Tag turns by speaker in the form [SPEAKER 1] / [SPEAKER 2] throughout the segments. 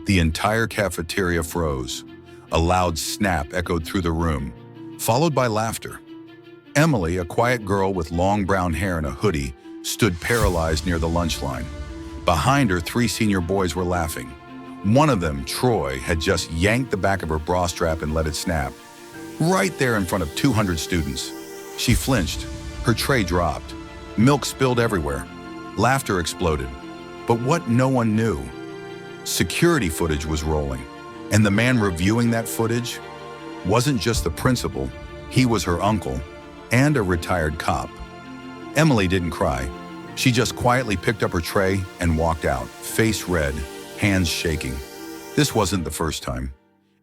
[SPEAKER 1] The entire cafeteria froze. A loud snap echoed through the room, followed by laughter. Emily, a quiet girl with long brown hair and a hoodie, stood paralyzed near the lunch line. Behind her, 3 senior boys were laughing. One of them, Troy, had just yanked the back of her bra strap and let it snap. Right there in front of 200 students. She flinched. Her tray dropped. Milk spilled everywhere. Laughter exploded. But what no one knew, security footage was rolling. And the man reviewing that footage wasn't just the principal, he was her uncle and a retired cop. Emily didn't cry. She just quietly picked up her tray and walked out, face red, hands shaking. This wasn't the first time.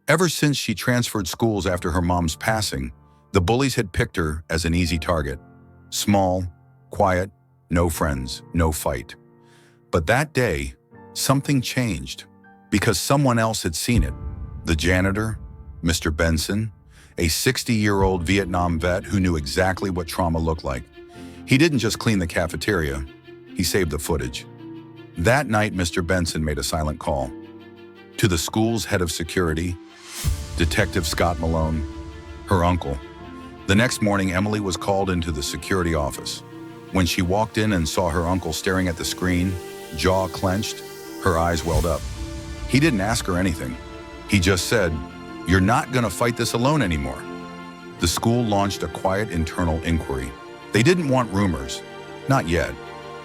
[SPEAKER 1] Ever since she transferred schools after her mom's passing, the bullies had picked her as an easy target. Small, quiet, no friends, no fight. But that day, something changed because someone else had seen it. The janitor, Mr. Benson, a 60-year-old Vietnam vet who knew exactly what trauma looked like. He didn't just clean the cafeteria, he saved the footage. That night, Mr. Benson made a silent call to the school's head of security, Detective Scott Malone, her uncle. The next morning, Emily was called into the security office. When she walked in and saw her uncle staring at the screen, jaw clenched, her eyes welled up. He didn't ask her anything. He just said, "You're not gonna fight this alone anymore." The school launched a quiet internal inquiry. They didn't want rumors, not yet,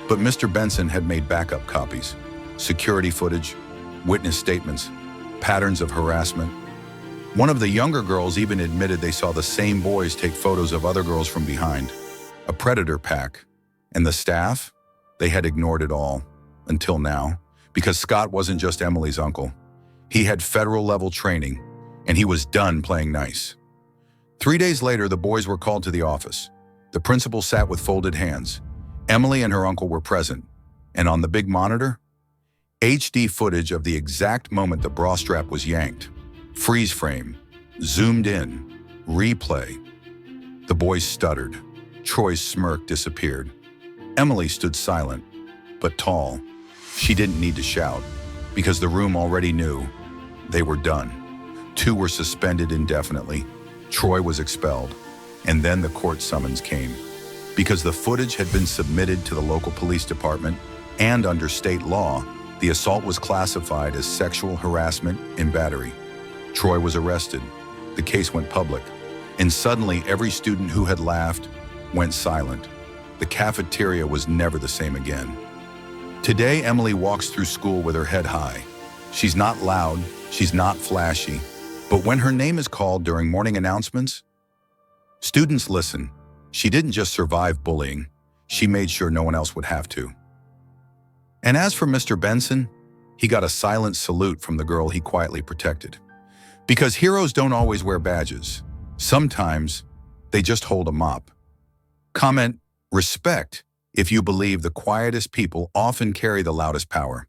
[SPEAKER 1] but Mr. Benson had made backup copies, security footage, witness statements, patterns of harassment. One of the younger girls even admitted they saw the same boys take photos of other girls from behind, a predator pack. And the staff, they had ignored it all, until now, because Scott wasn't just Emily's uncle. He had federal-level training, and he was done playing nice. 3 days later, the boys were called to the office. The principal sat with folded hands. Emily and her uncle were present, and on the big monitor, HD footage of the exact moment the bra strap was yanked. Freeze frame, zoomed in, replay. The boys stuttered. Troy's smirk disappeared. Emily stood silent, but tall. She didn't need to shout, because the room already knew they were done. 2 were suspended indefinitely. Troy was expelled, and then the court summons came. Because the footage had been submitted to the local police department, and under state law, the assault was classified as sexual harassment and battery. Troy was arrested. The case went public, and suddenly every student who had laughed went silent. The cafeteria was never the same again. Today, Emily walks through school with her head high. She's not loud, she's not flashy, but when her name is called during morning announcements, students listen. She didn't just survive bullying, she made sure no one else would have to. And as for Mr. Benson, he got a silent salute from the girl he quietly protected. Because heroes don't always wear badges. Sometimes they just hold a mop. Comment, respect, if you believe the quietest people often carry the loudest power.